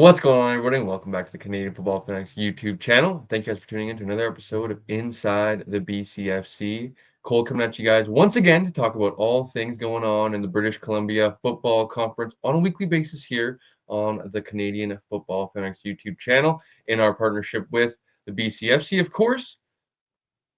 What's going on, everybody? Welcome back to the Canadian Football Fanatics YouTube channel. Thank you guys for tuning in to another episode of Inside the Bcfc. Cole coming at you guys once again to talk about all things going on in the British Columbia Football Conference on a weekly basis here on the Canadian Football Fanatics YouTube channel in our partnership with the Bcfc, of course.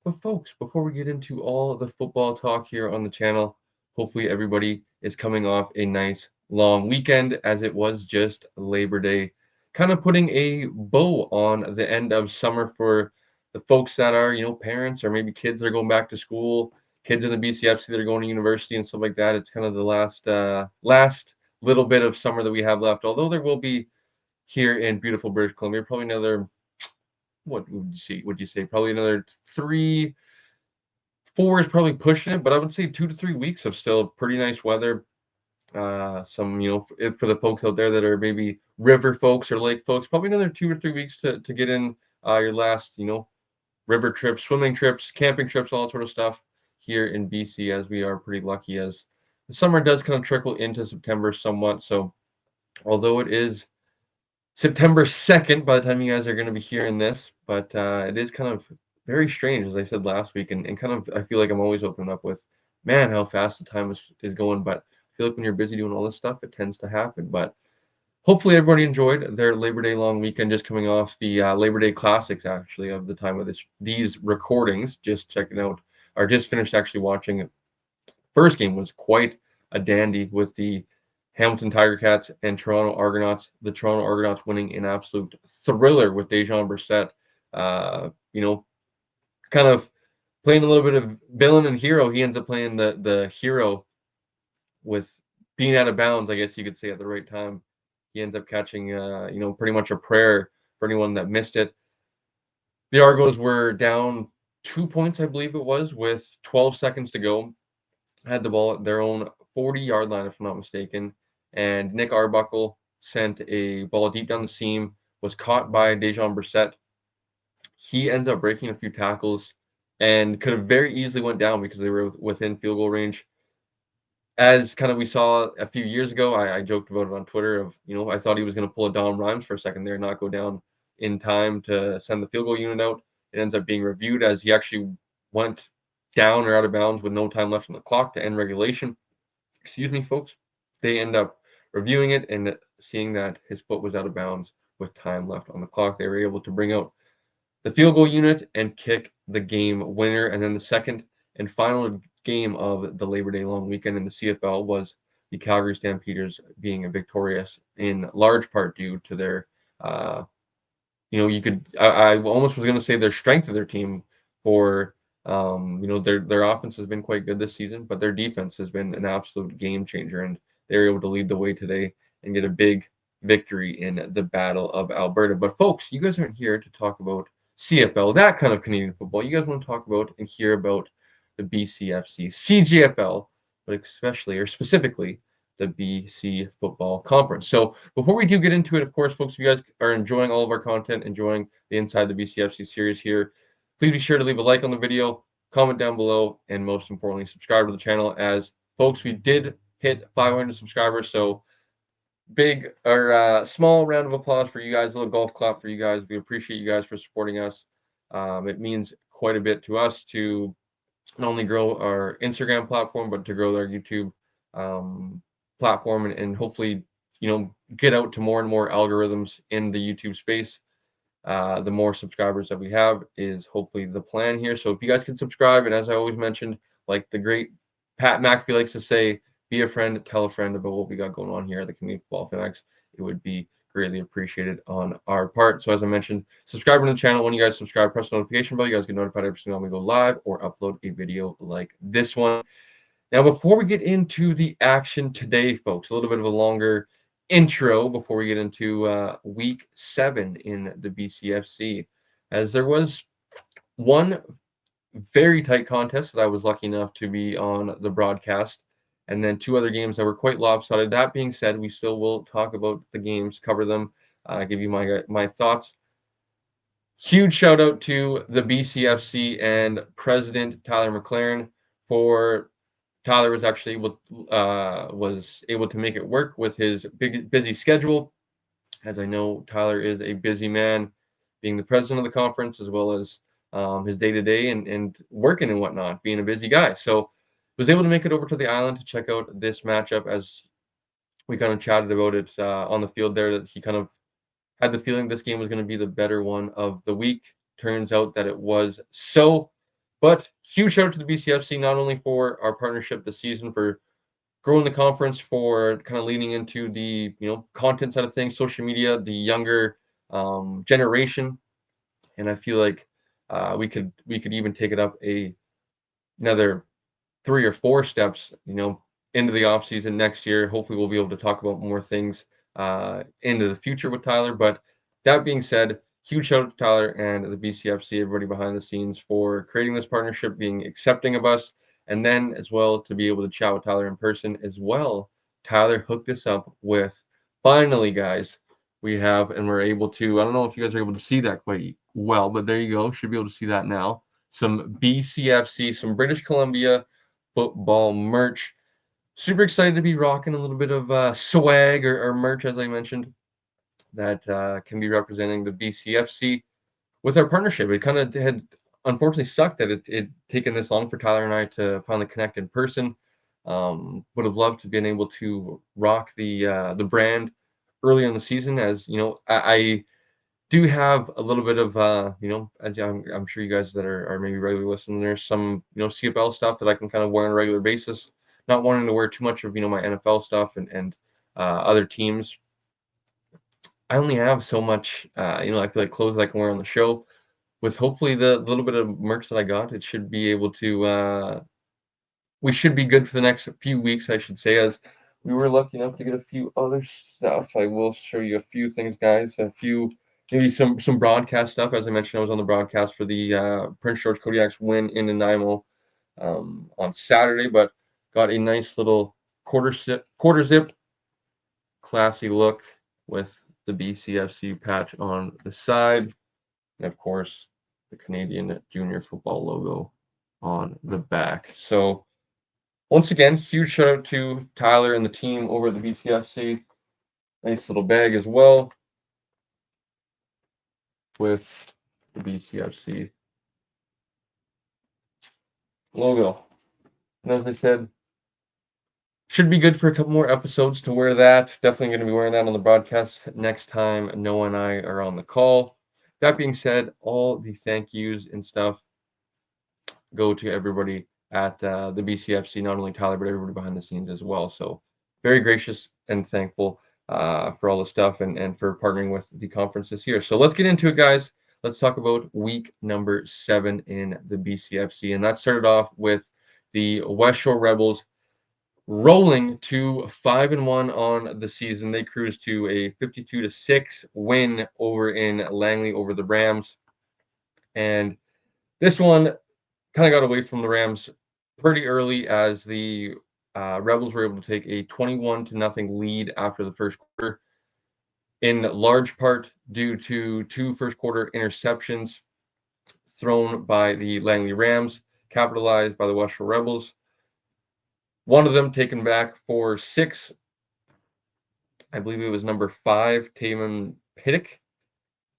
But folks, before we get into all the football talk here on the channel, hopefully everybody is coming off a nice long weekend as it was just Labor Day, kind of putting a bow on the end of summer for the folks that are, parents or maybe kids that are going back to school, kids in the BCFC that are going to university and stuff like that. It's kind of the last little bit of summer that we have left, although there will be here in beautiful British Columbia probably another, what would you say, probably another 4 is probably pushing it, but I would say 2 to 3 weeks of still pretty nice weather. Some, for the folks out there that are maybe river folks or lake folks, probably another 2 or 3 weeks to get in your last, river trips, swimming trips, camping trips, all that sort of stuff here in BC, as we are pretty lucky as the summer does kind of trickle into September somewhat. So although it is September 2nd by the time you guys are going to be hearing this, but it is kind of very strange, as I said last week, and kind of I feel like I'm always opening up with, man, how fast the time is going. But I feel like when you're busy doing all this stuff, it tends to happen. But hopefully everybody enjoyed their Labor Day long weekend, just coming off the Labor Day Classics, actually, of the time of these recordings. Just checking out, or just finished actually watching. First game was quite a dandy with the Hamilton Tiger Cats and Toronto Argonauts. The Toronto Argonauts winning an absolute thriller with Dejan Brissett. Uh, you know, kind of playing a little bit of villain and hero. He ends up playing the hero with being out of bounds, I guess you could say, at the right time. He ends up catching, pretty much a prayer for anyone that missed it. The Argos were down 2 points, I believe it was, with 12 seconds to go. Had the ball at their own 40-yard line, if I'm not mistaken. And Nick Arbuckle sent a ball deep down the seam, was caught by Dejan Brissett. He ends up breaking a few tackles and could have very easily went down because they were within field goal range. As kind of we saw a few years ago, I joked about it on Twitter of, I thought he was going to pull a Dom Rhymes for a second there, not go down in time to send the field goal unit out. It ends up being reviewed as he actually went down or out of bounds with no time left on the clock to end regulation. Excuse me, folks. They end up reviewing it and seeing that his foot was out of bounds with time left on the clock. They were able to bring out the field goal unit and kick the game winner. And then the second and final game of the Labor Day long weekend in the CFL was the Calgary Stampeders being victorious in large part due to their, I almost was going to say their strength of their team for, their offense has been quite good this season, but their defense has been an absolute game changer, and they were able to lead the way today and get a big victory in the Battle of Alberta. But folks, you guys aren't here to talk about CFL, that kind of Canadian football. You guys want to talk about and hear about the BCFC, CGFL, but especially or specifically the BC Football Conference. So before we do get into it, of course, folks, if you guys are enjoying all of our content, enjoying the Inside the BCFC series here, please be sure to leave a like on the video, comment down below, and most importantly, subscribe to the channel. As folks, we did hit 500 subscribers, so big or small round of applause for you guys, a little golf clap for you guys. We appreciate you guys for supporting us. It means quite a bit to us to not only grow our Instagram platform, but to grow our YouTube platform and hopefully, get out to more and more algorithms in the YouTube space. The more subscribers that we have is hopefully the plan here. So if you guys can subscribe, and as I always mentioned, like the great Pat McAfee likes to say, be a friend, tell a friend about what we got going on here at the Canadian Football Fanatics. It would be greatly appreciated on our part. So as I mentioned, subscribe to the channel. When you guys subscribe, press the notification bell. You guys get notified every single time we go live or upload a video like this one. Now, before we get into the action today, folks, a little bit of a longer intro before we get into week 7 in the BCFC, as there was one very tight contest that I was lucky enough to be on the broadcast, and then 2 other games that were quite lopsided. That being said, we still will talk about the games, cover them, give you my thoughts. Huge shout out to the BCFC and President Tyler McLaren for Tyler was actually was able to make it work with his busy schedule. as I know Tyler is a busy man, being the president of the conference as well as his day to day and working and whatnot, being a busy guy. So was able to make it over to the island to check out this matchup as we kind of chatted about it on the field there. That he kind of had the feeling this game was going to be the better one of the week. Turns out that it was so. But huge shout out to the BCFC not only for our partnership this season for growing the conference for kind of leaning into the content side of things, social media, the younger generation, and I feel like we could even take it up another 3 or 4 steps, into the off season next year. Hopefully, we'll be able to talk about more things into the future with Tyler. But that being said, huge shout out to Tyler and the BCFC, everybody behind the scenes for creating this partnership, being accepting of us, and then as well to be able to chat with Tyler in person as well. Tyler hooked us up with finally, guys. We have, and we're able to. I don't know if you guys are able to see that quite well, but there you go. Should be able to see that now. Some BCFC, some British Columbia football merch. Super excited to be rocking a little bit of swag or merch, as I mentioned, that can be representing the BCFC with our partnership. It kind of had unfortunately sucked that it taken this long for Tyler and I to finally connect in person. Would have loved to been able to rock the brand early in the season, as I do have a little bit of as I'm sure you guys that are maybe regular listeners, some CFL stuff that I can kind of wear on a regular basis. Not wanting to wear too much of my NFL stuff and other teams. I only have so much I feel like clothes that I can wear on the show. With hopefully the little bit of merch that I got, it should be able to we should be good for the next few weeks, I should say, as we were lucky enough to get a few other stuff. I will show you a few things, guys. A few, maybe some broadcast stuff. As I mentioned, I was on the broadcast for the Prince George Kodiak's win in Nanaimo on Saturday, but got a nice little quarter zip, classy look with the BCFC patch on the side, and of course the Canadian Junior Football logo on the back. So once again, huge shout out to Tyler and the team over at the BCFC. Nice little bag as well with the BCFC logo. And as I said, should be good for a couple more episodes to wear that. Definitely going to be wearing that on the broadcast next time Noah and I are on the call. That being said, all the thank yous and stuff go to everybody at the BCFC, not only Tyler, but everybody behind the scenes as well. So very gracious and thankful for all the stuff and for partnering with the conference this year. So let's get into it, guys. Let's talk about week number 7 in the BCFC. And that started off with the West Shore Rebels rolling to 5-1 on the season. They cruised to a 52-6 win over in Langley over the Rams. And this one kind of got away from the Rams pretty early as the Rebels were able to take a 21-0 lead after the first quarter, in large part due to 2 first quarter interceptions thrown by the Langley Rams, capitalized by the West Shore Rebels. One of them taken back for 6. I believe it was number 5, Taman Piddick.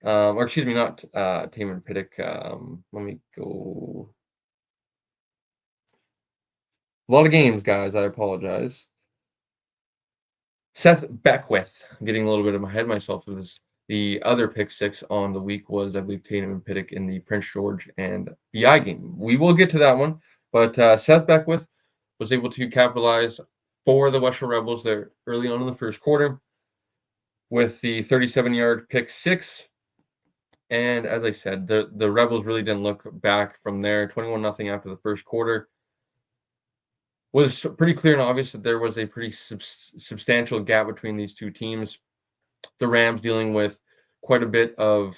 Or excuse me, not Taman Piddick. Let me go. A lot of games, guys. I apologize. Seth Beckwith. I'm getting a little bit ahead of myself. It was the other pick 6 on the week was, I believe, Tatum and Piddick in the Prince George and BI game. We will get to that one. But Seth Beckwith was able to capitalize for the West Shore Rebels there early on in the first quarter with the 37-yard pick 6. And as I said, the Rebels really didn't look back from there. 21-0 after the first quarter. Was pretty clear and obvious that there was a pretty substantial gap between these two teams. The Rams dealing with quite a bit of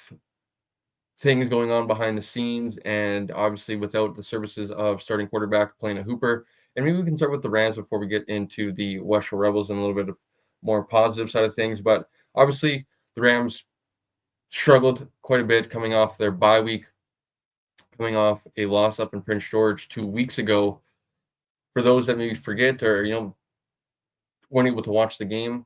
things going on behind the scenes, and obviously without the services of starting quarterback playing a hooper. And maybe we can start with the Rams before we get into the West Shore Rebels and a little bit of more positive side of things. But obviously the Rams struggled quite a bit coming off their bye week, coming off a loss up in Prince George 2 weeks ago. For those that maybe forget or weren't able to watch the game,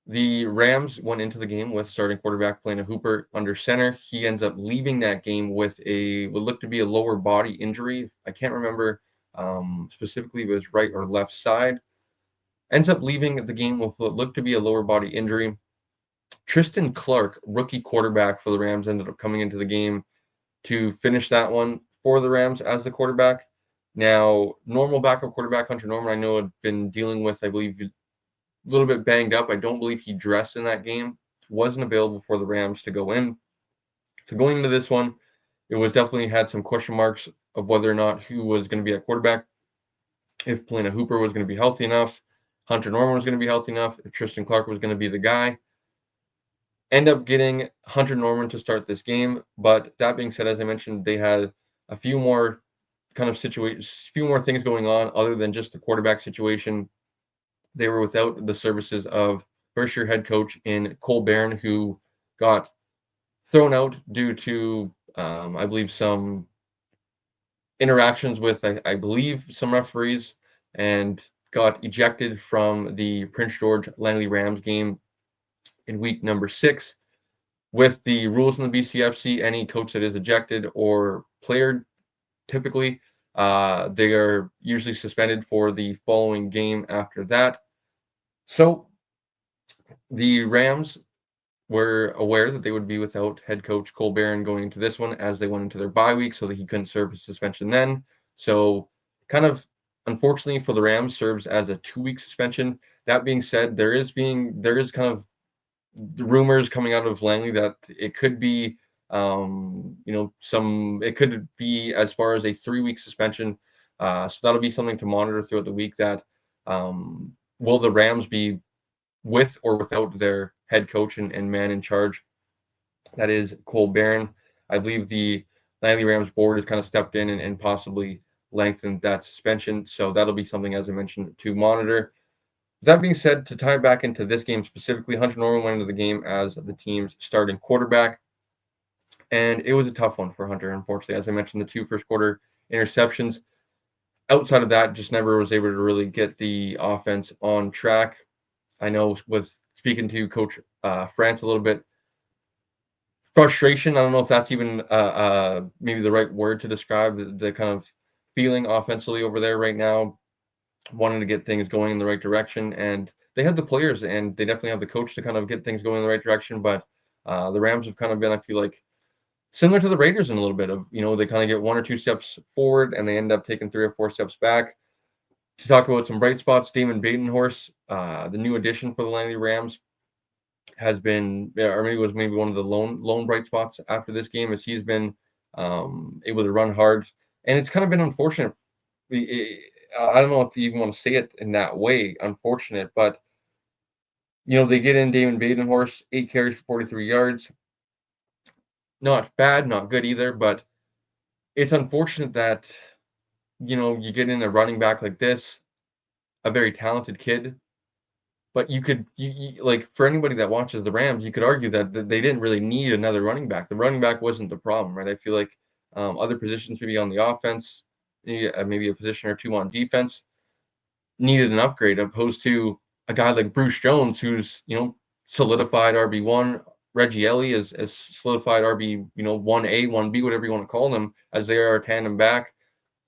The Rams went into the game with starting quarterback Plano Hooper under center. He ends up leaving that game with what looked to be a lower body injury. I can't remember specifically if it was right or left side. Ends up leaving the game with what looked to be a lower body injury. Tristan Clark, rookie quarterback for the Rams, ended up coming into the game to finish that one for the Rams as the quarterback. Now, normal backup quarterback Hunter Norman, I know, had been dealing with, I believe, a little bit banged up. I don't believe he dressed in that game. Wasn't available for the Rams to go in. So going into this one, it was definitely had some question marks of whether or not who was going to be at quarterback. If Plano Hooper was going to be healthy enough, Hunter Norman was going to be healthy enough, if Tristan Clark was going to be the guy. End up getting Hunter Norman to start this game, but that being said, as I mentioned, they had a few more kind of situations, few more things going on other than just the quarterback situation. They were without the services of first-year head coach in Cole Barron, who got thrown out due to, I believe, some interactions with, I believe, some referees, and got ejected from the Prince George Langley Rams game in week number 6. With the rules in the BCFC, any coach that is ejected or player, typically, they are usually suspended for the following game after that. So the Rams were aware that they would be without head coach Cole Barron going into this one as they went into their bye week, so that he couldn't serve his suspension then. So, kind of unfortunately for the Rams, serves as a 2-week suspension. That being said, there is kind of rumors coming out of Langley that it could be, it could be as far as a 3-week suspension. So that'll be something to monitor throughout the week. That will the Rams be with or without their head coach and man in charge? That is Cole Barron. I believe the Langley Rams board has kind of stepped in and possibly lengthened that suspension. So that'll be something, as I mentioned, to monitor. That being said, to tie back into this game specifically, Hunter Norman went into the game as the team's starting quarterback, and it was a tough one for Hunter, unfortunately. As I mentioned, the 2 first quarter interceptions. Outside of that, just never was able to really get the offense on track. I know with speaking to Coach France a little bit, frustration, I don't know if that's even maybe the right word to describe the kind of feeling offensively over there right now, wanting to get things going in the right direction. And they have the players and they definitely have the coach to kind of get things going in the right direction. But the Rams have kind of been, I feel like, similar to the Raiders in a little bit of, they kind of get 1 or 2 steps forward and they end up taking 3 or 4 steps back. To talk about some bright spots, Damon Badenhorst, the new addition for the Langley Rams, has been, or maybe was maybe one of the lone bright spots after this game, as he's been able to run hard. And it's kind of been unfortunate. I don't know if you even want to say it in that way, unfortunate, but they get in Damon Badenhorst, 8 carries for 43 yards. Not bad, not good either, but it's unfortunate that you get in a running back like this, a very talented kid. But like, for anybody that watches the Rams, you could argue that they didn't really need another running back. The running back wasn't the problem, right? I feel like other positions, maybe on the offense, maybe a position or two on defense, needed an upgrade, opposed to a guy like Bruce Jones, who's solidified RB1. Reggie Ellie is solidified RB 1A, 1B, whatever you want to call them, as they are a tandem back,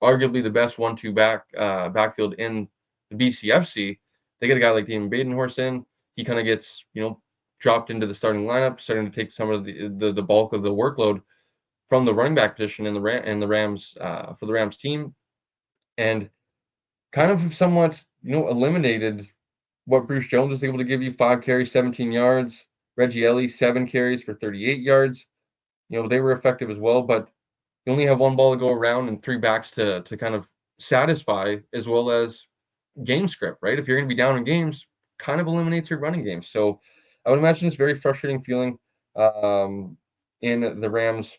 arguably the best 1-2 backfield in the BCFC. They get a guy like Damon Badenhorst in. He kind of gets dropped into the starting lineup, starting to take some of the bulk of the workload from the running back position in the Rams for the Rams team, and kind of somewhat eliminated what Bruce Jones was able to give you: 5 carries, 17 yards. Reggie Ellie, 7 carries for 38 yards. They were effective as well, but you only have one ball to go around and 3 backs to kind of satisfy, as well as game script, right? If you're going to be down in games, kind of eliminates your running game. So I would imagine it's very frustrating feeling in the Rams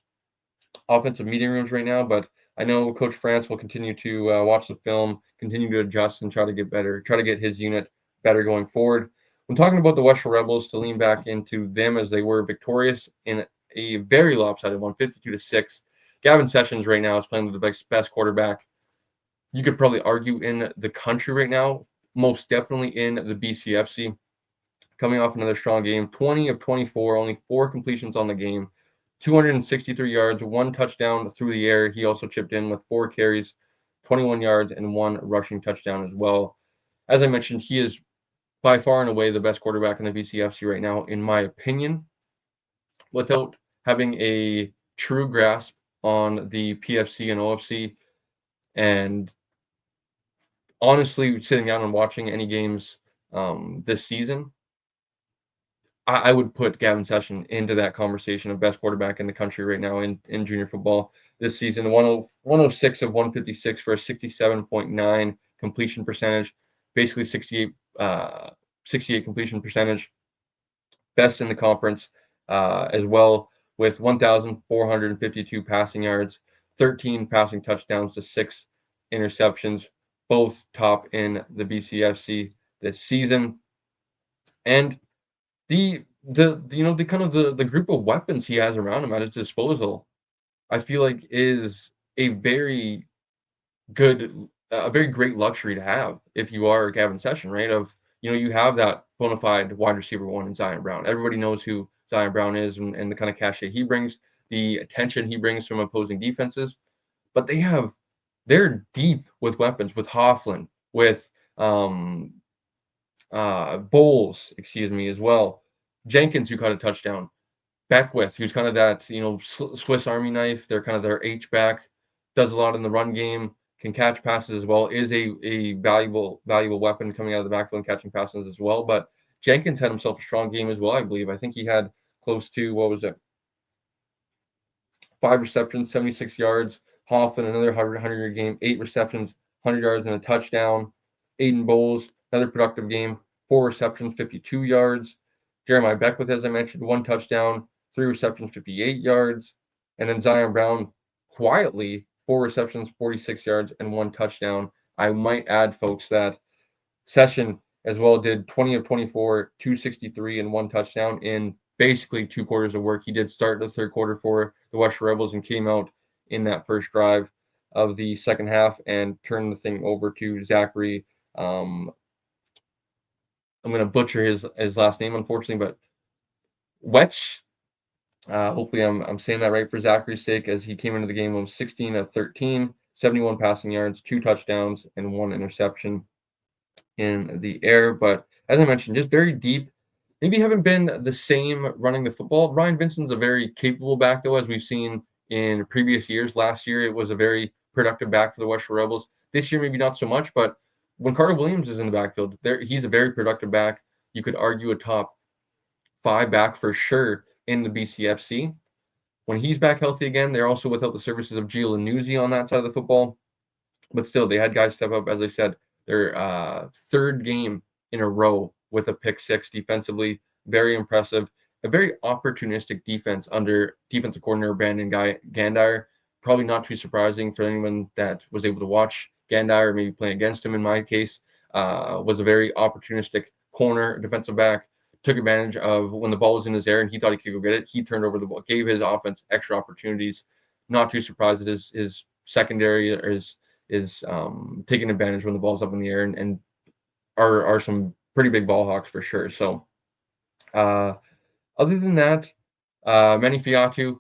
offensive meeting rooms right now, but I know Coach France will continue to watch the film, continue to adjust, and try to get better, try to get his unit better going forward. When talking about the Western Rebels, to lean back into them, as they were victorious in a very lopsided one, 52-6. Gavin Sessions right now is playing with the best quarterback you could probably argue in the country right now, most definitely in the BCFC. coming off another strong game, 20 of 24, only 4 completions on the game, 263 yards, 1 touchdown through the air. He also chipped in with 4 carries, 21 yards, and 1 rushing touchdown as well. As I mentioned, he is by far and away the best quarterback in the Bcfc right now, in my opinion, without having a true grasp on the PFC and OFC. And honestly, sitting down and watching any games this season, I would put Gavin Session into that conversation of best quarterback in the country right now in junior football this season. 106 of 156 for a 67.9 completion percentage, basically 68 completion percentage, best in the conference as well, with 1,452 passing yards, 13 passing touchdowns to 6 interceptions, both top in the BCFC this season. And the kind of the group of weapons he has around him at his disposal, I feel like is a very a very great luxury to have if you are Gavin Session, right? You have that bona fide wide receiver one in Zion Brown. Everybody knows who Zion Brown is and the kind of cachet he brings, the attention he brings from opposing defenses. But they're deep with weapons, with Hofflin, with um Bowles, excuse me, as well. Jenkins, who caught a touchdown. Beckwith, who's kind of that, Swiss Army knife. They're kind of their H back, does a lot in the run game, can catch passes as well, is a valuable weapon coming out of the backfield and catching passes as well. But Jenkins had himself a strong game as well, I believe. I think he had close to, what was it, 5 receptions, 76 yards. Hoffman, another 100-yard game, 8 receptions, 100 yards and a touchdown. Aiden Bowles, another productive game, 4 receptions, 52 yards. Jeremiah Beckwith, as I mentioned, 1 touchdown, 3 receptions, 58 yards. And then Zion Brown, quietly, 4 receptions, 46 yards, and 1 touchdown. I might add, folks, that Session as well did 20 of 24, 263, and 1 touchdown in basically 2 quarters of work. He did start the third quarter for the Western Rebels and came out in that first drive of the second half and turned the thing over to Zachary. I'm going to butcher his last name, unfortunately, but Wetch. Hopefully, I'm saying that right for Zachary's sake, as he came into the game with 16 of 13, 71 passing yards, 2 touchdowns, and 1 interception in the air. But as I mentioned, just very deep. Maybe haven't been the same running the football. Ryan Vincent's a very capable back, though, as we've seen in previous years. Last year, it was a very productive back for the Western Rebels. This year, maybe not so much, but when Carter Williams is in the backfield, he's a very productive back. You could argue a top 5 back for sure in the BCFC. When he's back healthy again, they're also without the services of Gio Lanuzzi on that side of the football. But still, they had guys step up, as I said, their third game in a row with a pick six defensively. Very impressive. A very opportunistic defense under defensive coordinator Brandon Gandire. Probably not too surprising for anyone that was able to watch Gandire, maybe playing against him in my case. Was a very opportunistic corner defensive back. Took advantage of when the ball was in his air and he thought he could go get it. He turned over the ball, gave his offense extra opportunities. Not too surprised that his secondary or is taking advantage when the ball's up in the air and are some pretty big ball hawks for sure. So other than that, Manny Fiatu,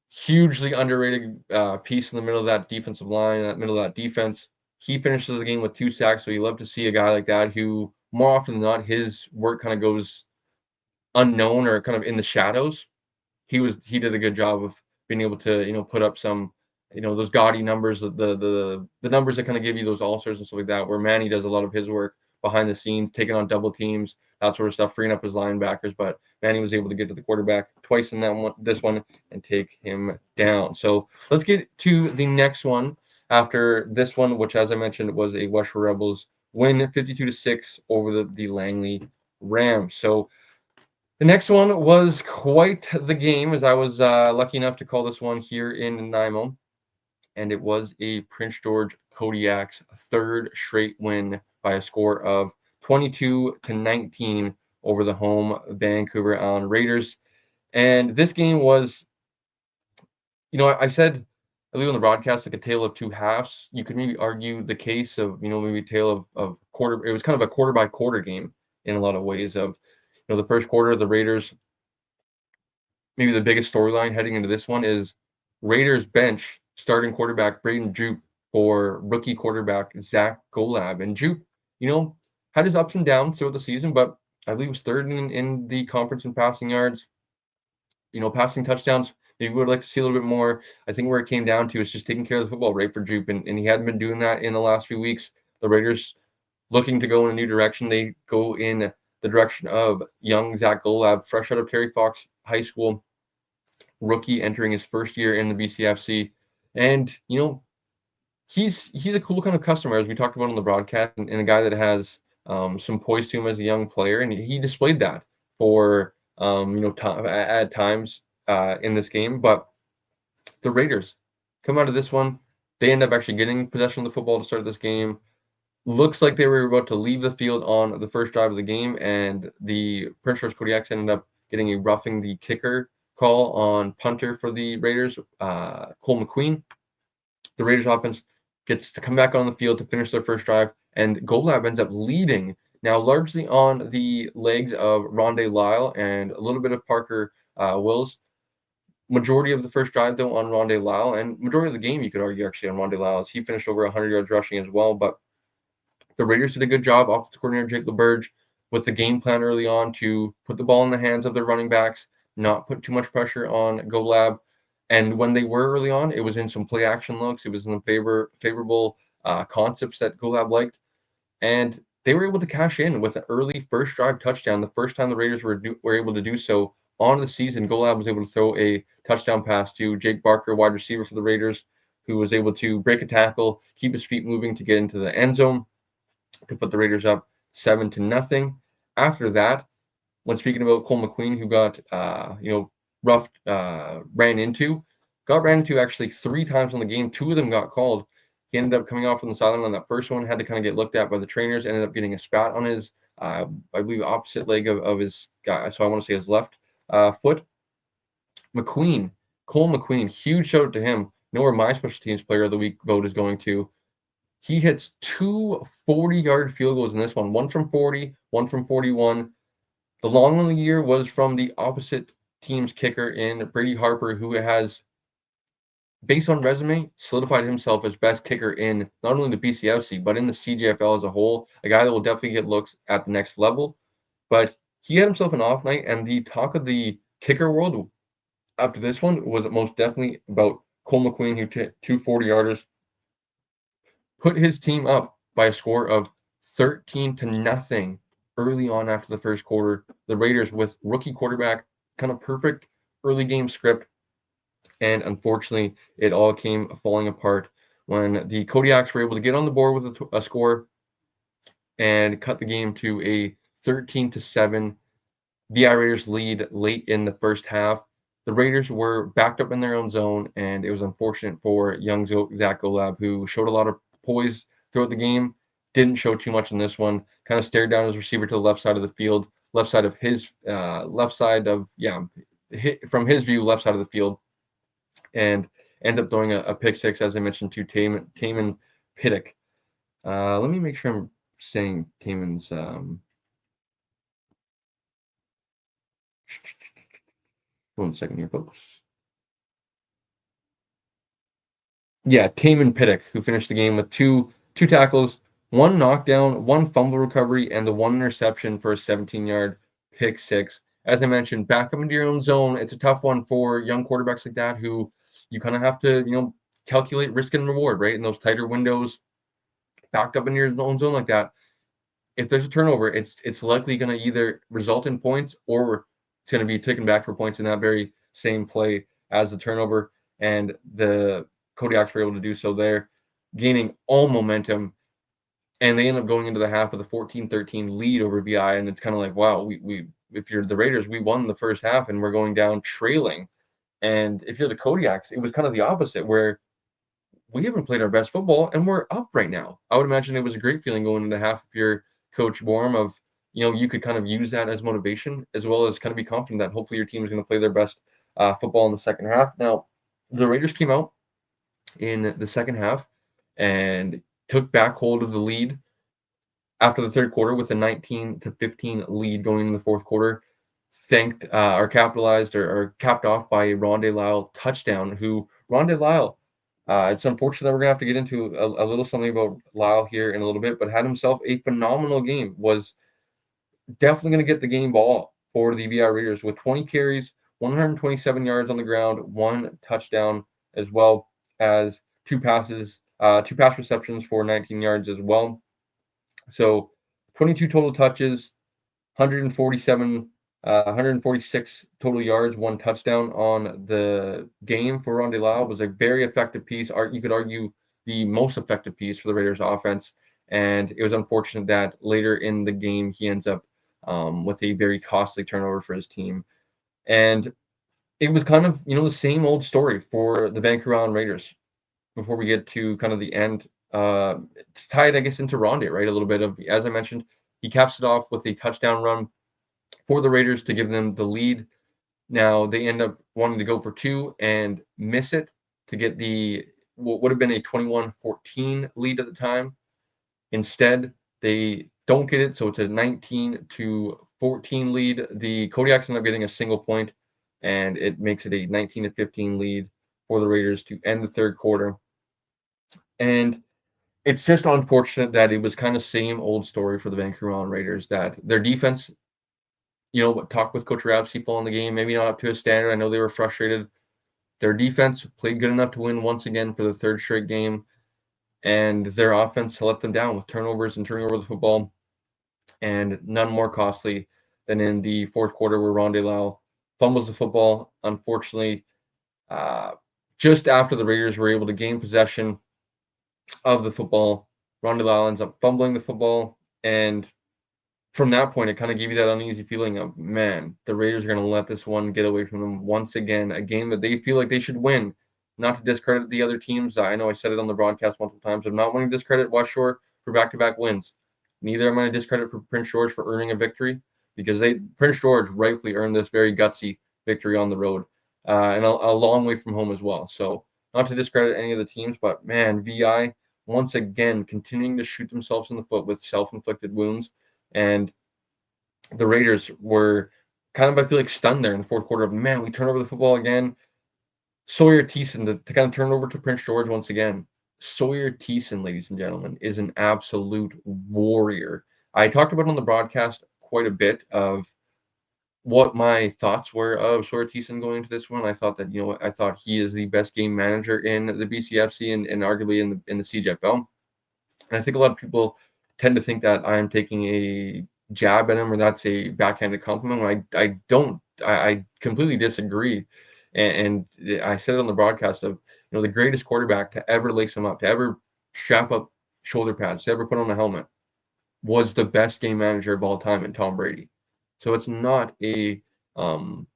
hugely underrated piece in the middle of that defensive line, that middle of that defense. He finishes the game with 2 sacks, so you love to see a guy like that who, more often than not, his work kind of goes unknown or kind of in the shadows. He did a good job of being able to put up some those gaudy numbers, the numbers that kind of give you those all-stars and stuff like that, where Manny does a lot of his work behind the scenes, taking on double teams, that sort of stuff, freeing up his linebackers. But Manny was able to get to the quarterback twice in this one and take him down. So let's get to the next one after this one, which, as I mentioned, was a Western Rebels win 52-6 over the Langley Rams. So the next one was quite the game, as I was lucky enough to call this one here in Nanaimo, and it was a Prince George Kodiak's third straight win by a score of 22-19 over the home Vancouver Island Raiders. And this game was, I said, I believe on the broadcast, like a tale of two halves. You could maybe argue the case of, maybe a tale of quarter. It was kind of a quarter by quarter game in a lot of ways. The first quarter, the Raiders, maybe the biggest storyline heading into this one is Raiders bench starting quarterback Braden Jupe for rookie quarterback Zach Golab. And Jupe, you know, had his ups and downs throughout the season, but I believe he was third in the conference in passing yards. Passing touchdowns, maybe we would like to see a little bit more. I think where it came down to is just taking care of the football, right, for Jupe, and he hadn't been doing that in the last few weeks. The Raiders looking to go in a new direction. They go in the direction of young Zach Golab, fresh out of Terry Fox High School, rookie entering his first year in the BCFC. And, he's a cool kind of customer, as we talked about on the broadcast, and a guy that has some poise to him as a young player, and he displayed that for at times in this game. But the Raiders come out of this one, they end up actually getting possession of the football to start this game. Looks like they were about to leave the field on the first drive of the game, and the Prince George Kodiaks ended up getting a roughing the kicker call on punter for the Raiders, Cole McQueen. The Raiders offense gets to come back on the field to finish their first drive, and Golab ends up leading, now largely on the legs of Rondé Lyle and a little bit of Parker Wills. Majority of the first drive, though, on Rondé Lyle, and majority of the game, you could argue, actually, on Rondé Lyle, as he finished over 100 yards rushing as well. But the Raiders did a good job, offensive coordinator Jake LeBurge, with the game plan early on to put the ball in the hands of their running backs, not put too much pressure on Golab. And when they were early on, it was in some play action looks. It was in the favorable concepts that Golab liked. And they were able to cash in with an early first drive touchdown. The first time the Raiders were able to do so on the season, Golab was able to throw a touchdown pass to Jake Barker, wide receiver for the Raiders, who was able to break a tackle, keep his feet moving to get into the end zone to put the Raiders up 7-0. After that, when speaking about Cole McQueen, who got ran into actually 3 times in the game. 2 of them got called. He ended up coming off from the sideline on that first one, had to kind of get looked at by the trainers, ended up getting a spat on his, I believe, opposite leg of his guy. So I want to say his left foot. Cole McQueen, huge shout out to him. You know where my special teams player of the week vote is going to. He hits 2 40-yard field goals in this one from 40, one from 41. The long one of the year was from the opposite team's kicker in Brady Harper, who has, based on resume, solidified himself as best kicker in not only the BCFC, but in the CJFL as a whole, a guy that will definitely get looks at the next level. But he had himself an off night, and the talk of the kicker world after this one was most definitely about Cole McQueen, who hit 2 40-yarders, put his team up by a score of 13-0 early on after the first quarter. The Raiders, with rookie quarterback, kind of perfect early game script, and unfortunately, it all came falling apart when the Kodiaks were able to get on the board with a score and cut the game to a 13-7 BI Raiders lead late in the first half. The Raiders were backed up in their own zone, and it was unfortunate for young Zach Golab, who showed a lot of poise throughout the game. Didn't show too much in this one. Kind of stared down his receiver to the left side of the field, left side of his from his view, left side of the field, and ends up throwing a pick six, as I mentioned, to Taman Pittock. Let me make sure I'm saying Taman's. 1 second here, folks. Yeah, Taman Pittock, who finished the game with two tackles, 1 knockdown, 1 fumble recovery, and the 1 interception for a 17-yard pick six. As I mentioned, back up into your own zone. It's a tough one for young quarterbacks like that, who you kind of have to, calculate risk and reward, right? In those tighter windows, backed up in your own zone like that. If there's a turnover, it's likely going to either result in points, or it's going to be taken back for points in that very same play as the turnover. And the Kodiaks were able to do so there, gaining all momentum, and they end up going into the half with a 14-13 lead over BI. And it's kind of like, wow, we if you're the Raiders, we won the first half and we're going down trailing. And if you're the Kodiaks, it was kind of the opposite, where we haven't played our best football and we're up right now. I would imagine it was a great feeling going into half if you're Coach Borm, of, you could kind of use that as motivation, as well as kind of be confident that hopefully your team is going to play their best football in the second half. Now, the Raiders came out in the second half and took back hold of the lead after the third quarter with a 19-15 lead going in the fourth quarter, thanked or capitalized or capped off by a Rondé Lyle touchdown. Who Rondé Lyle? It's unfortunate that we're gonna have to get into a little something about Lyle here in a little bit, but had himself a phenomenal game. Was definitely going to get the game ball for the BI Raiders with 20 carries, 127 yards on the ground, one touchdown, as well as two pass receptions for 19 yards as well. So 22 total touches, 147, 146 total yards, one touchdown on the game for Rondé Lyle. Was a very effective piece. You could argue the most effective piece for the Raiders offense. And it was unfortunate that later in the game, he ends up with a very costly turnover for his team. And it was kind of, the same old story for the Vancouver Island Raiders before we get to kind of the end. Tied, I guess, into Rondé, right? A little bit of, as I mentioned, he caps it off with a touchdown run for the Raiders to give them the lead. Now they end up wanting to go for two and miss it to get the what would have been a 21-14 lead at the time. Instead, they don't get it, so it's a 19-14 lead. The Kodiaks end up getting a single point, and it makes it a 19-15 lead for the Raiders to end the third quarter. And it's just unfortunate that it was kind of same old story for the Vancouver Island Raiders, that their defense, talk with Coach Rabsey following the game, maybe not up to his standard. I know they were frustrated. Their defense played good enough to win once again for the third straight game, and their offense let them down with turnovers and turning over the football, and none more costly than in the fourth quarter where Rondé Lyle fumbles the football. Unfortunately, uh, just after the Raiders were able to gain possession of the football, Rondé Lyle ends up fumbling the football, and from that point, it kind of gave you that uneasy feeling of, man, the Raiders are going to let this one get away from them once again, a game that they feel like they should win. Not to discredit the other teams. I know I said it on the broadcast multiple times. I'm not wanting to discredit West Shore for back-to-back wins. Neither am I going to discredit for Prince George for earning a victory, because Prince George rightfully earned this very gutsy victory on the road, and a long way from home as well. So not to discredit any of the teams, but man, VI once again continuing to shoot themselves in the foot with self-inflicted wounds. And the Raiders were kind of, I feel like, stunned there in the fourth quarter of, man, we turn over the football again. Sawyer Thiessen to kind of turn over to Prince George once again. Sawyer Thiessen, ladies and gentlemen, is an absolute warrior. I talked about on the broadcast quite a bit of what my thoughts were of Sawyer Thiessen going into this one. I thought that, I thought he is the best game manager in the BCFC and arguably in the CJFL. And I think a lot of people tend to think that I'm taking a jab at him or that's a backhanded compliment. I don't. I completely disagree. And I said it on the broadcast of, the greatest quarterback to ever lace him up, to ever strap up shoulder pads, to ever put on a helmet, was the best game manager of all time in Tom Brady. So um,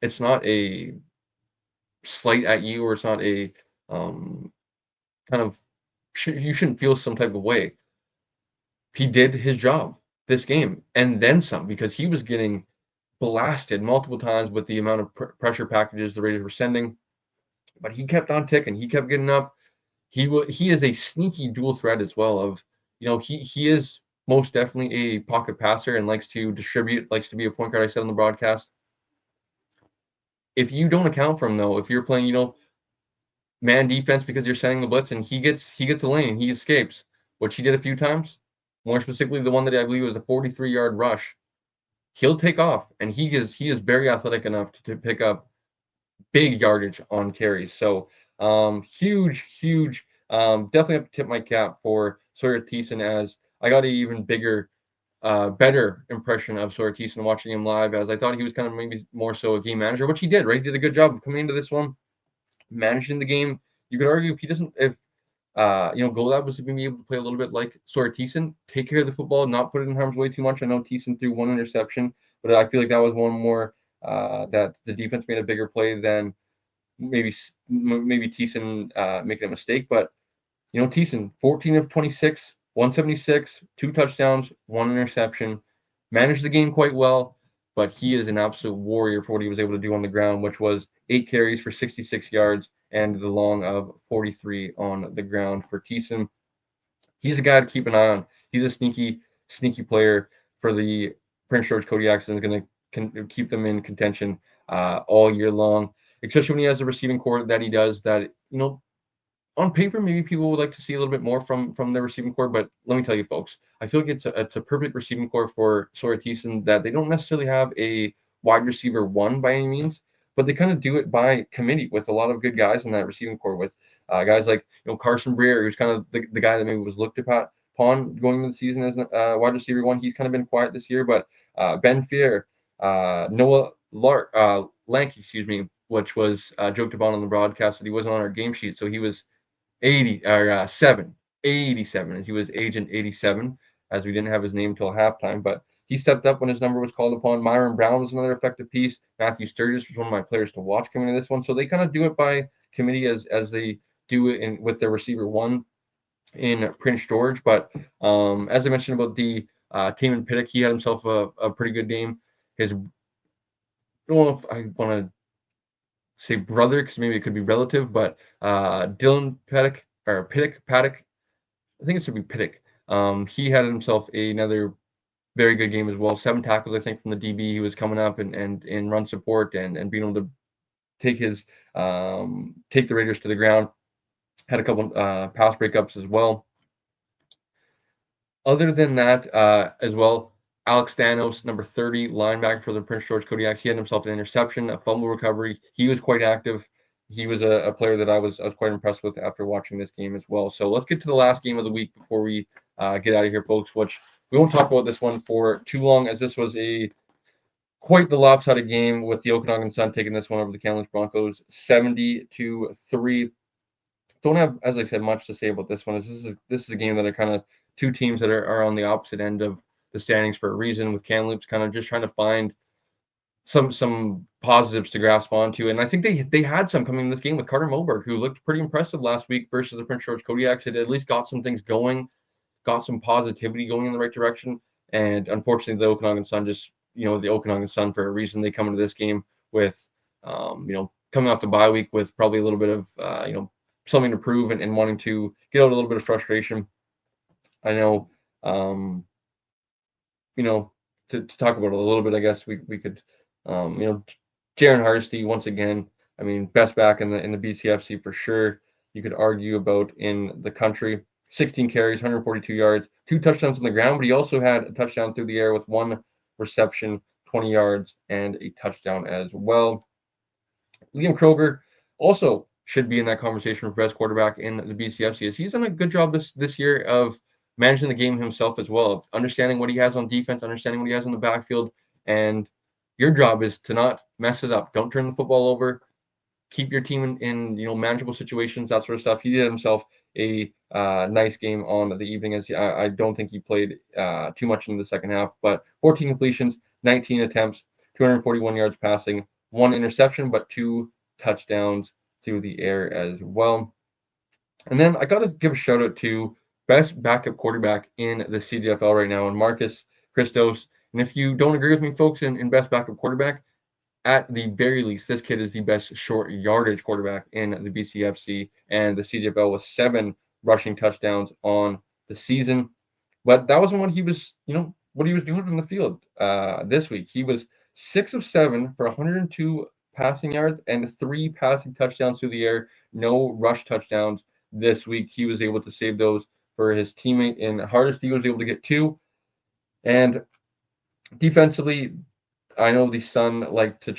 it's not a slight at you, or it's not a kind of you shouldn't feel some type of way. He did his job this game and then some, because he was getting blasted multiple times with the amount of pressure packages the Raiders were sending, but he kept on ticking. He kept getting up. He is a sneaky dual threat as well. Of he is most definitely a pocket passer and likes to distribute, likes to be a point guard. I said on the broadcast. If you don't account for him though, if you're playing man defense because you're sending the blitz and he gets a lane, he escapes, which he did a few times. More specifically, the one that I believe was a 43-yard rush. He'll take off, and he is very athletic enough to pick up big yardage on carries. So huge. Definitely have to tip my cap for Sawyer Thiessen, as I got an even bigger, better impression of Sawyer Thiessen watching him live, as I thought he was kind of maybe more so a game manager, which he did, right? He did a good job of coming into this one, managing the game. You could argue if Golab was going to be able to play a little bit like Sawyer Thiessen, take care of the football, not put it in harm's way too much. I know Thiessen threw one interception, but I feel like that was one more that the defense made a bigger play than maybe Thiessen making a mistake. But Thiessen, 14 of 26, 176, two touchdowns, one interception, managed the game quite well, but he is an absolute warrior for what he was able to do on the ground, which was 8 carries for 66 yards and the long of 43 on the ground for Thiessen. He's a guy to keep an eye on. He's a sneaky sneaky player for the Prince George Kodiaks and is going to keep them in contention all year long, especially when he has the receiving core that he does. That on paper, maybe people would like to see a little bit more from their receiving core, but let me tell you, folks, I feel like it's a perfect receiving core for Sawyer Thiessen that they don't necessarily have a wide receiver one by any means, but they kind of do it by committee with a lot of good guys in that receiving core with guys like Carson Breer, who's kind of the guy that maybe was looked upon going into the season as wide receiver one. He's kind of been quiet this year, but Ben Fear, Noah Lank, excuse me, which was joked about on the broadcast that he wasn't on our game sheet, so he was 80 or 87 as he was agent 87 as we didn't have his name until halftime, but he stepped up when his number was called upon. Myron Brown was another effective piece. Matthew Sturgis was one of my players to watch coming into this one. So they kind of do it by committee as they do it with their receiver one in Prince George. But as I mentioned about the Taman Pittock, he had himself a pretty good game. I don't know if I want to say brother because maybe it could be relative, but Dylan Paddock, I think it should be Pittock. He had himself another very good game as well. 7 tackles, I think, from the DB. He was coming up and in run support and being able to take take the Raiders to the ground. Had a couple pass breakups as well. Other than that, as well, Alex Stanos, number 30, linebacker for the Prince George Kodiaks, he had himself an interception, a fumble recovery. He was quite active. He was a player that I was quite impressed with after watching this game as well. So let's get to the last game of the week before we get out of here, folks. Which we won't talk about this one for too long, as this was quite the lopsided game with the Okanagan Sun taking this one over the Kamloops Broncos, 70-3. Don't have, as I said, much to say about this one. This is a game that are kind of two teams that are on the opposite end of the standings for a reason, with Kamloops kind of just trying to find some positives to grasp onto. And I think they had some coming in this game with Carter Moberg, who looked pretty impressive last week versus the Prince George Kodiaks. It at least got some things going, got some positivity going in the right direction. And unfortunately, the Okanagan Sun the Okanagan Sun for a reason. They come into this game with, coming off the bye week with probably a little bit of, something to prove and wanting to get out a little bit of frustration. I know, you know, to talk about it a little bit, I guess we could, Jaron Hardesty once again. I mean, best back in the Bcfc for sure. You could argue about in the country. 16 carries, 142 yards, 2 touchdowns on the ground, but he also had a touchdown through the air with 1 reception, 20 yards, and a touchdown as well. Liam Kroger also should be in that conversation for best quarterback in the BCFC. He's done a good job this year of managing the game himself as well, of understanding what he has on defense, understanding what he has in the backfield, and your job is to not mess it up. Don't turn the football over. Keep your team in manageable situations, that sort of stuff. He did himself a nice game on the evening. As I don't think he played too much in the second half, but 14 completions, 19 attempts, 241 yards passing, 1 interception, but 2 touchdowns through the air as well. And then I got to give a shout out to best backup quarterback in the CGFL right now, and Marcus Christos. And if you don't agree with me, folks, in best backup quarterback, at the very least, this kid is the best short yardage quarterback in the BCFC, and the CGFL was 7 rushing touchdowns on the season. But that wasn't what he was, what he was doing in the field this week. He was 6 of 7 for 102 passing yards and 3 passing touchdowns through the air. No rush touchdowns this week. He was able to save those for his teammate in Hardesty. He was able to get 2. And defensively, I know the Sun like to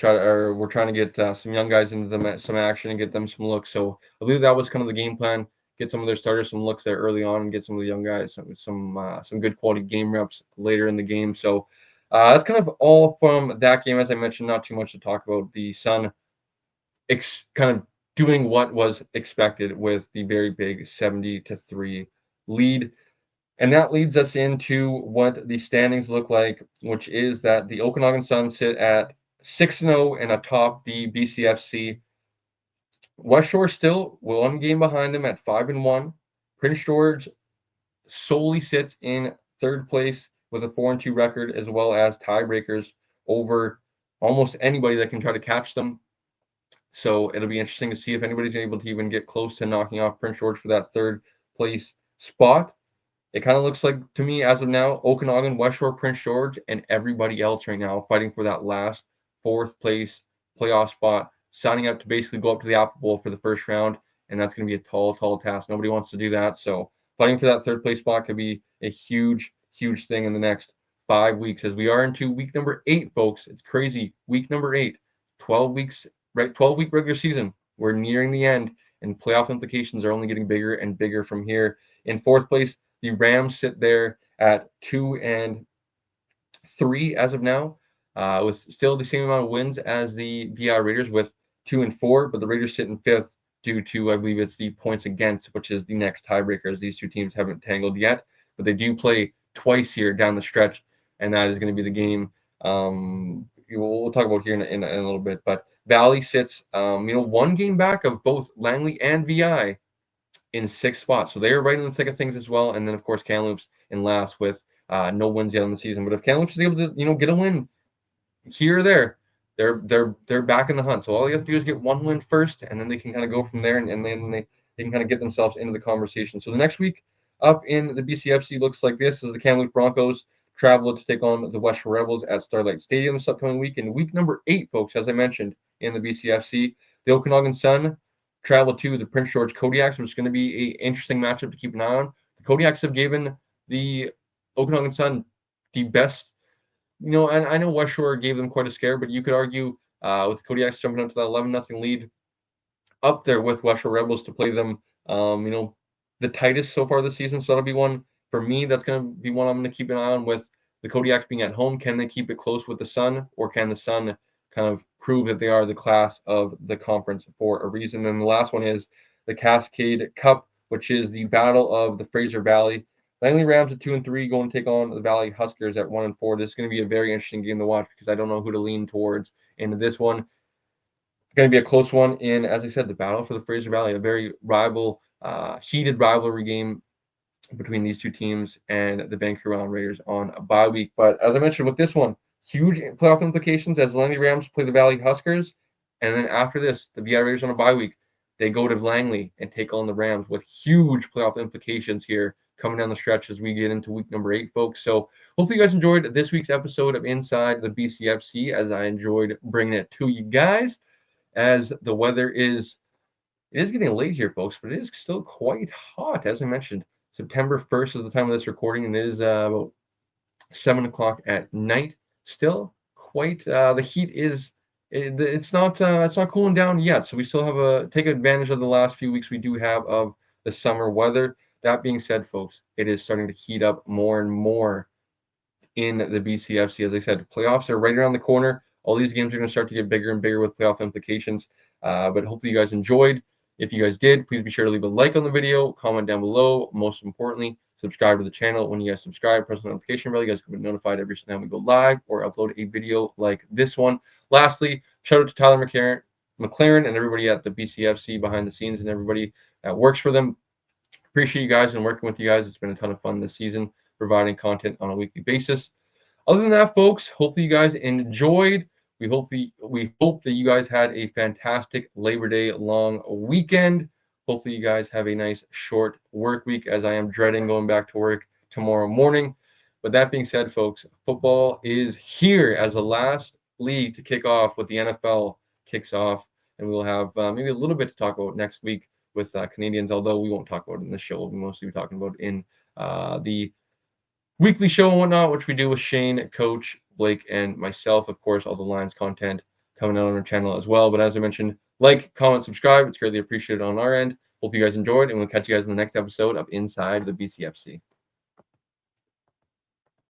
we're trying to get some young guys into some action and get them some looks. So I believe that was kind of the game plan. Get some of their starters some looks there early on and get some of the young guys some good quality game reps later in the game. So that's kind of all from that game. As I mentioned, not too much to talk about. The Sun kind of doing what was expected with the very big 70-3 lead. And that leads us into what the standings look like, which is that the Okanagan Sun sit at 6-0 and atop the BCFC. West Shore still 1 game behind them at 5-1. Prince George solely sits in 3rd place with a 4-2 record, as well as tiebreakers over almost anybody that can try to catch them. So it'll be interesting to see if anybody's able to even get close to knocking off Prince George for that 3rd place spot. It kind of looks like to me as of now, Okanagan, West Shore, Prince George, and everybody else right now fighting for that last fourth place playoff spot, signing up to basically go up to the Apple Bowl for the first round, and that's going to be a tall, tall task. Nobody wants to do that. So fighting for that third place spot could be a huge, huge thing in the next 5 weeks as we are into week number 8, folks. It's crazy. Week number 8, 12 weeks, right? 12-week regular season. We're nearing the end, and playoff implications are only getting bigger and bigger from here. In fourth place, the Rams sit there at 2-3 as of now, with still the same amount of wins as the VI Raiders with 2-4, but the Raiders sit in fifth due to, I believe it's the points against, which is the next tiebreaker, as these two teams haven't tangled yet, but they do play twice here down the stretch, and that is going to be the game. We'll talk about here in a little bit, but Valley sits, one game back of both Langley and VI in sixth spot. So they are right in the thick of things as well. And then of course Kamloops in last with no wins yet on the season. But if Kamloops is able to get a win here or there, they're back in the hunt. So all you have to do is get one win first, and then they can kind of go from there, and then they can kind of get themselves into the conversation. So the next week up in the BCFC looks like this: as the Kamloops Broncos travel to take on the West Shore Rebels at Starlight Stadium this upcoming week. In week number 8, folks, as I mentioned in the BCFC, the Okanagan Sun travel to the Prince George Kodiaks, which is going to be an interesting matchup to keep an eye on. The Kodiaks have given the Okanagan Sun the best, and I know West Shore gave them quite a scare, but you could argue with Kodiaks jumping up to that 11-0 lead up there with West Shore Rebels to play them, the tightest so far this season. So that'll be one for me. That's going to be one I'm going to keep an eye on with the Kodiaks being at home. Can they keep it close with the Sun, or can the Sun kind of prove that they are the class of the conference for a reason? And the last one is the Cascade Cup, which is the battle of the Fraser Valley. Langley Rams at 2-3 going to take on the Valley Huskers at 1-4. This is going to be a very interesting game to watch because I don't know who to lean towards into this one. Going to be a close one in, as I said, the battle for the Fraser Valley, a very heated rivalry game between these two teams and the Vancouver Island Raiders on a bye week. But as I mentioned with this one, huge playoff implications as the Langley Rams play the Valley Huskers. And then after this, the VI Raiders on a bye week, they go to Langley and take on the Rams with huge playoff implications here coming down the stretch as we get into week number 8, folks. So hopefully you guys enjoyed this week's episode of Inside the BCFC as I enjoyed bringing it to you guys. As the weather it is getting late here, folks, but it is still quite hot. As I mentioned, September 1st is the time of this recording, and it is about 7 o'clock at night. Still quite the heat it's not cooling down yet, so we still have take advantage of the last few weeks we do have of the summer weather. That being said, folks, it is starting to heat up more and more in the BCFC. As I said, playoffs are right around the corner. All these games are going to start to get bigger and bigger with playoff implications. But hopefully you guys enjoyed. If you guys did, please be sure to leave a like on the video, comment down below. Most importantly, subscribe to the channel. When you guys subscribe, press the notification bell. You guys can be notified every time we go live or upload a video like this one. Lastly, shout out to Tyler McLaren and everybody at the BCFC behind the scenes and everybody that works for them. Appreciate you guys and working with you guys. It's been a ton of fun this season, providing content on a weekly basis. Other than that, folks, hopefully you guys enjoyed. We hope that you guys had a fantastic Labor Day long weekend. Hopefully you guys have a nice short work week, as I am dreading going back to work tomorrow morning. But that being said, folks, football is here as the last league to kick off with the NFL kicks off, and we'll have maybe a little bit to talk about next week with Canadians, although we won't talk about it in the show. We'll mostly be talking about in the weekly show and whatnot, which we do with Shane, Coach, Blake, and myself. Of course, all the Lions content coming out on our channel as well. But as I mentioned, like, comment, subscribe. It's greatly appreciated on our end. Hope you guys enjoyed, and we'll catch you guys in the next episode of Inside the BCFC.